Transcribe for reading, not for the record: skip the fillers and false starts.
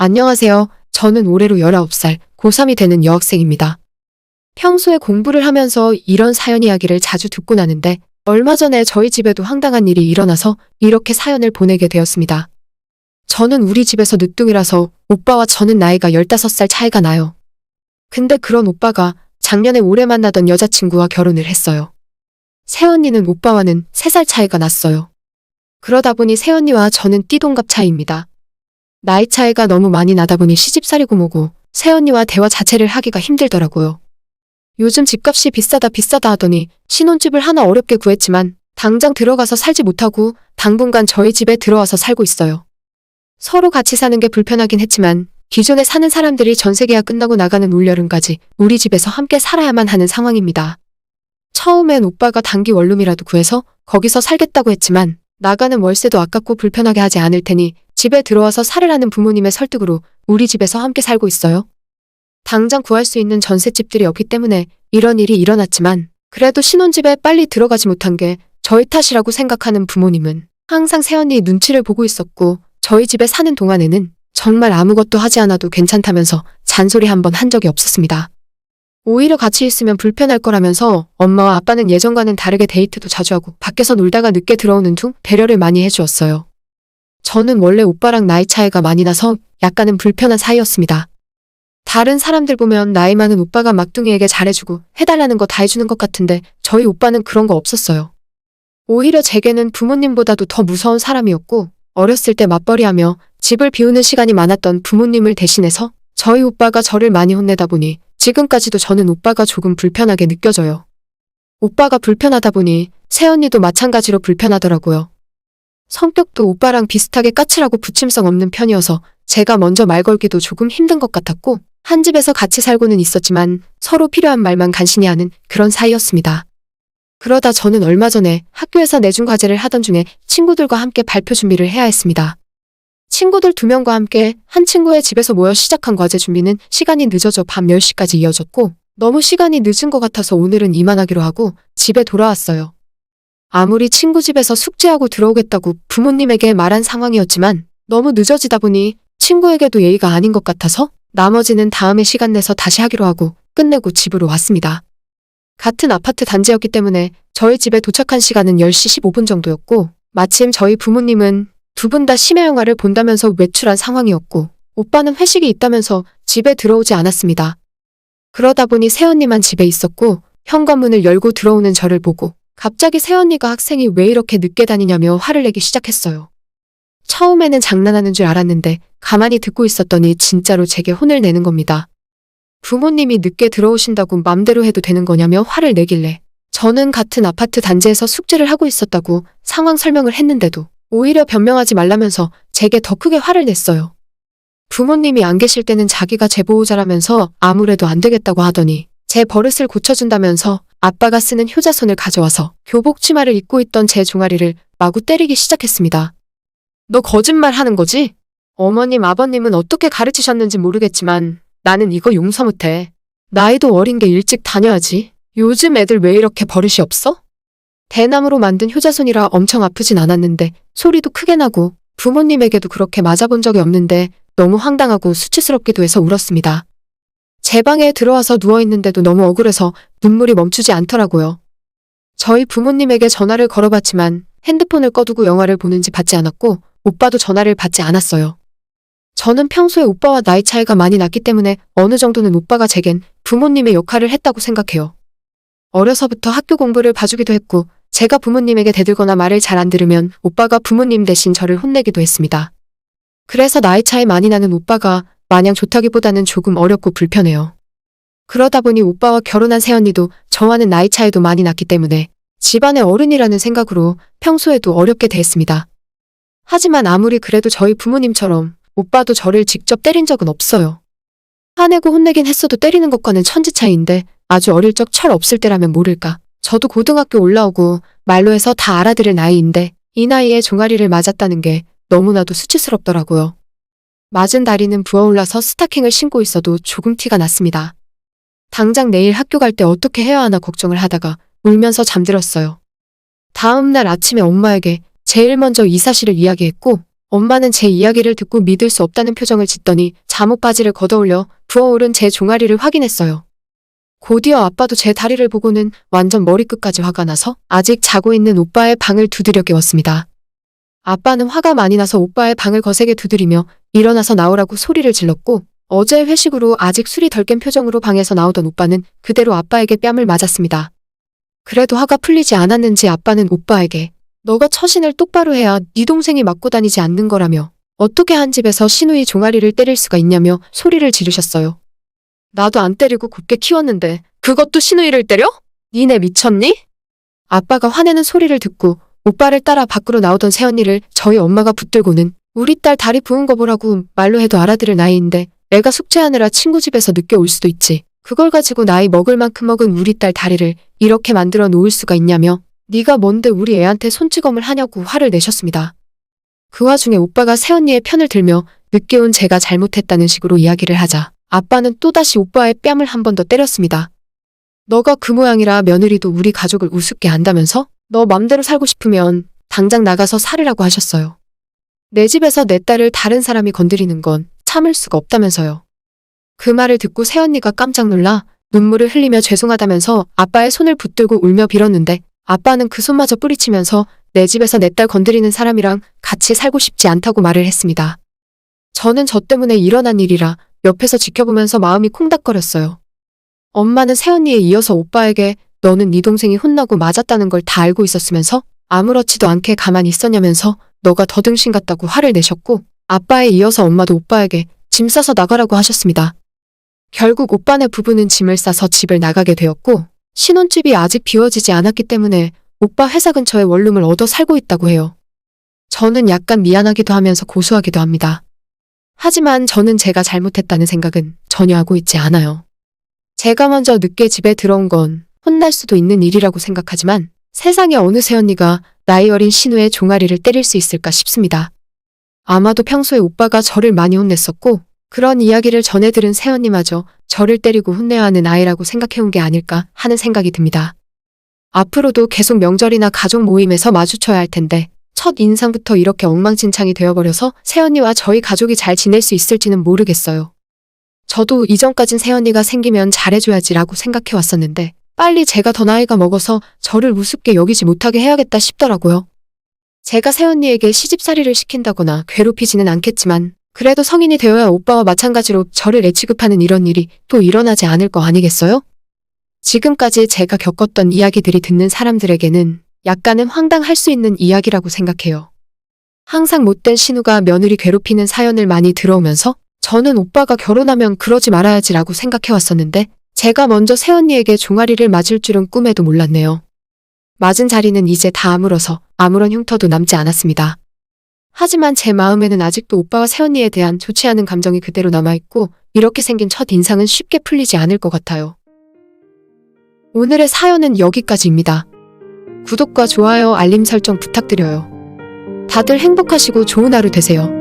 안녕하세요. 저는 올해로 19살, 고3이 되는 여학생입니다. 평소에 공부를 하면서 이런 사연 이야기를 자주 듣곤 하는데 얼마 전에 저희 집에도 황당한 일이 일어나서 이렇게 사연을 보내게 되었습니다. 저는 우리 집에서 늦둥이라서 오빠와 저는 나이가 15살 차이가 나요. 근데 그런 오빠가 작년에 오래 만나던 여자친구와 결혼을 했어요. 새언니는 오빠와는 3살 차이가 났어요. 그러다 보니 새언니와 저는 띠동갑 차이입니다. 나이 차이가 너무 많이 나다 보니 시집살이고 뭐고 새언니와 대화 자체를 하기가 힘들더라고요. 요즘 집값이 비싸다 하더니 신혼집을 하나 어렵게 구했지만 당장 들어가서 살지 못하고 당분간 저희 집에 들어와서 살고 있어요. 서로 같이 사는 게 불편하긴 했지만 기존에 사는 사람들이 전세계약 끝나고 나가는 올여름까지 우리 집에서 함께 살아야만 하는 상황입니다. 처음엔 오빠가 단기 원룸이라도 구해서 거기서 살겠다고 했지만 나가는 월세도 아깝고 불편하게 하지 않을 테니 집에 들어와서 살으라는 부모님의 설득으로 우리 집에서 함께 살고 있어요. 당장 구할 수 있는 전셋집들이 없기 때문에 이런 일이 일어났지만 그래도 신혼집에 빨리 들어가지 못한 게 저희 탓이라고 생각하는 부모님은 항상 새언니 눈치를 보고 있었고 저희 집에 사는 동안에는 정말 아무것도 하지 않아도 괜찮다면서 잔소리 한 번 한 적이 없었습니다. 오히려 같이 있으면 불편할 거라면서 엄마와 아빠는 예전과는 다르게 데이트도 자주 하고 밖에서 놀다가 늦게 들어오는 둥 배려를 많이 해주었어요. 저는 원래 오빠랑 나이 차이가 많이 나서 약간은 불편한 사이였습니다. 다른 사람들 보면 나이 많은 오빠가 막둥이에게 잘해주고 해달라는 거 다 해주는 것 같은데 저희 오빠는 그런 거 없었어요. 오히려 제게는 부모님보다도 더 무서운 사람이었고 어렸을 때 맞벌이하며 집을 비우는 시간이 많았던 부모님을 대신해서 저희 오빠가 저를 많이 혼내다 보니 지금까지도 저는 오빠가 조금 불편하게 느껴져요. 오빠가 불편하다 보니 새언니도 마찬가지로 불편하더라고요. 성격도 오빠랑 비슷하게 까칠하고 부침성 없는 편이어서 제가 먼저 말 걸기도 조금 힘든 것 같았고 한 집에서 같이 살고는 있었지만 서로 필요한 말만 간신히 하는 그런 사이였습니다. 그러다 저는 얼마 전에 학교에서 내준 과제를 하던 중에 친구들과 함께 발표 준비를 해야 했습니다. 친구들 2명과 함께 한 친구의 집에서 모여 시작한 과제 준비는 시간이 늦어져 밤 10시까지 이어졌고 너무 시간이 늦은 것 같아서 오늘은 이만하기로 하고 집에 돌아왔어요. 아무리 친구 집에서 숙제하고 들어오겠다고 부모님에게 말한 상황이었지만 너무 늦어지다 보니 친구에게도 예의가 아닌 것 같아서 나머지는 다음에 시간 내서 다시 하기로 하고 끝내고 집으로 왔습니다. 같은 아파트 단지였기 때문에 저희 집에 도착한 시간은 10시 15분 정도였고 마침 저희 부모님은 2분 다 심야 영화를 본다면서 외출한 상황이었고 오빠는 회식이 있다면서 집에 들어오지 않았습니다. 그러다 보니 새언니만 집에 있었고 현관문을 열고 들어오는 저를 보고 갑자기 새언니가 학생이 왜 이렇게 늦게 다니냐며 화를 내기 시작했어요. 처음에는 장난하는 줄 알았는데 가만히 듣고 있었더니 진짜로 제게 혼을 내는 겁니다. 부모님이 늦게 들어오신다고 맘대로 해도 되는 거냐며 화를 내길래 저는 같은 아파트 단지에서 숙제를 하고 있었다고 상황 설명을 했는데도 오히려 변명하지 말라면서 제게 더 크게 화를 냈어요. 부모님이 안 계실 때는 자기가 제 보호자라면서 아무래도 안 되겠다고 하더니 제 버릇을 고쳐준다면서 아빠가 쓰는 효자손을 가져와서 교복 치마를 입고 있던 제 종아리를 마구 때리기 시작했습니다. 너 거짓말 하는 거지? 어머님, 아버님은 어떻게 가르치셨는지 모르겠지만 나는 이거 용서 못해. 나이도 어린 게 일찍 다녀야지. 요즘 애들 왜 이렇게 버릇이 없어? 대나무로 만든 효자손이라 엄청 아프진 않았는데 소리도 크게 나고 부모님에게도 그렇게 맞아본 적이 없는데 너무 황당하고 수치스럽기도 해서 울었습니다. 제 방에 들어와서 누워있는데도 너무 억울해서 눈물이 멈추지 않더라고요. 저희 부모님에게 전화를 걸어봤지만 핸드폰을 꺼두고 영화를 보는지 받지 않았고 오빠도 전화를 받지 않았어요. 저는 평소에 오빠와 나이 차이가 많이 났기 때문에 어느 정도는 오빠가 제겐 부모님의 역할을 했다고 생각해요. 어려서부터 학교 공부를 봐주기도 했고 제가 부모님에게 대들거나 말을 잘 안 들으면 오빠가 부모님 대신 저를 혼내기도 했습니다. 그래서 나이 차이 많이 나는 오빠가 마냥 좋다기보다는 조금 어렵고 불편해요. 그러다 보니 오빠와 결혼한 새언니도 저와는 나이 차이도 많이 났기 때문에 집안의 어른이라는 생각으로 평소에도 어렵게 대했습니다. 하지만 아무리 그래도 저희 부모님처럼 오빠도 저를 직접 때린 적은 없어요. 화내고 혼내긴 했어도 때리는 것과는 천지 차이인데 아주 어릴 적 철 없을 때라면 모를까. 저도 고등학교 올라오고 말로 해서 다 알아들을 나이인데 이 나이에 종아리를 맞았다는 게 너무나도 수치스럽더라고요. 맞은 다리는 부어올라서 스타킹을 신고 있어도 조금 티가 났습니다. 당장 내일 학교 갈 때 어떻게 해야 하나 걱정을 하다가 울면서 잠들었어요. 다음 날 아침에 엄마에게 제일 먼저 이 사실을 이야기했고 엄마는 제 이야기를 듣고 믿을 수 없다는 표정을 짓더니 잠옷 바지를 걷어올려 부어오른 제 종아리를 확인했어요. 곧이어 아빠도 제 다리를 보고는 완전 머리끝까지 화가 나서 아직 자고 있는 오빠의 방을 두드려 깨웠습니다. 아빠는 화가 많이 나서 오빠의 방을 거세게 두드리며 일어나서 나오라고 소리를 질렀고, 어제 회식으로 아직 술이 덜 깬 표정으로 방에서 나오던 오빠는 그대로 아빠에게 뺨을 맞았습니다. 그래도 화가 풀리지 않았는지 아빠는 오빠에게 너가 처신을 똑바로 해야 네 동생이 맞고 다니지 않는 거라며 어떻게 한 집에서 시누이 종아리를 때릴 수가 있냐며 소리를 지르셨어요. 나도 안 때리고 곱게 키웠는데 그것도 시누이를 때려? 니네 미쳤니? 아빠가 화내는 소리를 듣고 오빠를 따라 밖으로 나오던 새언니를 저희 엄마가 붙들고는 우리 딸 다리 부은 거 보라고 말로 해도 알아들을 나이인데 애가 숙제하느라 친구 집에서 늦게 올 수도 있지. 그걸 가지고 나이 먹을 만큼 먹은 우리 딸 다리를 이렇게 만들어 놓을 수가 있냐며 네가 뭔데 우리 애한테 손찌검을 하냐고 화를 내셨습니다. 그 와중에 오빠가 새언니의 편을 들며 늦게 온 제가 잘못했다는 식으로 이야기를 하자 아빠는 또다시 오빠의 뺨을 한 번 더 때렸습니다. 너가 그 모양이라 며느리도 우리 가족을 우습게 안다면서? 너 맘대로 살고 싶으면 당장 나가서 살으라고 하셨어요. 내 집에서 내 딸을 다른 사람이 건드리는 건 참을 수가 없다면서요. 그 말을 듣고 새언니가 깜짝 놀라 눈물을 흘리며 죄송하다면서 아빠의 손을 붙들고 울며 빌었는데 아빠는 그 손마저 뿌리치면서 내 집에서 내 딸 건드리는 사람이랑 같이 살고 싶지 않다고 말을 했습니다. 저는 저 때문에 일어난 일이라 옆에서 지켜보면서 마음이 콩닥거렸어요. 엄마는 새언니에 이어서 오빠에게 너는 네 동생이 혼나고 맞았다는 걸 다 알고 있었으면서 아무렇지도 않게 가만히 있었냐면서 너가 더등신 같다고 화를 내셨고 아빠에 이어서 엄마도 오빠에게 짐 싸서 나가라고 하셨습니다. 결국 오빠네 부부는 짐을 싸서 집을 나가게 되었고 신혼집이 아직 비워지지 않았기 때문에 오빠 회사 근처에 원룸을 얻어 살고 있다고 해요. 저는 약간 미안하기도 하면서 고소하기도 합니다. 하지만 저는 제가 잘못했다는 생각은 전혀 하고 있지 않아요. 제가 먼저 늦게 집에 들어온 건 혼날 수도 있는 일이라고 생각하지만 세상에 어느 새언니가 나이 어린 신우의 종아리를 때릴 수 있을까 싶습니다. 아마도 평소에 오빠가 저를 많이 혼냈었고 그런 이야기를 전해 들은 새언니마저 저를 때리고 혼내야 하는 아이라고 생각해온 게 아닐까 하는 생각이 듭니다. 앞으로도 계속 명절이나 가족 모임에서 마주쳐야 할 텐데 첫 인상부터 이렇게 엉망진창이 되어버려서 새언니와 저희 가족이 잘 지낼 수 있을지는 모르겠어요. 저도 이전까진 새언니가 생기면 잘해줘야지라고 생각해왔었는데 빨리 제가 더 나이가 먹어서 저를 우습게 여기지 못하게 해야겠다 싶더라고요. 제가 새언니에게 시집살이를 시킨다거나 괴롭히지는 않겠지만 그래도 성인이 되어야 오빠와 마찬가지로 저를 애취급하는 이런 일이 또 일어나지 않을 거 아니겠어요? 지금까지 제가 겪었던 이야기들이 듣는 사람들에게는 약간은 황당할 수 있는 이야기라고 생각해요. 항상 못된 신우가 며느리 괴롭히는 사연을 많이 들어오면서 저는 오빠가 결혼하면 그러지 말아야지라고 생각해왔었는데 제가 먼저 새언니에게 종아리를 맞을 줄은 꿈에도 몰랐네요. 맞은 자리는 이제 다 아물어서 아무런 흉터도 남지 않았습니다. 하지만 제 마음에는 아직도 오빠와 새언니에 대한 좋지 않은 감정이 그대로 남아있고 이렇게 생긴 첫 인상은 쉽게 풀리지 않을 것 같아요. 오늘의 사연은 여기까지입니다. 구독과 좋아요, 알림 설정 부탁드려요. 다들 행복하시고 좋은 하루 되세요.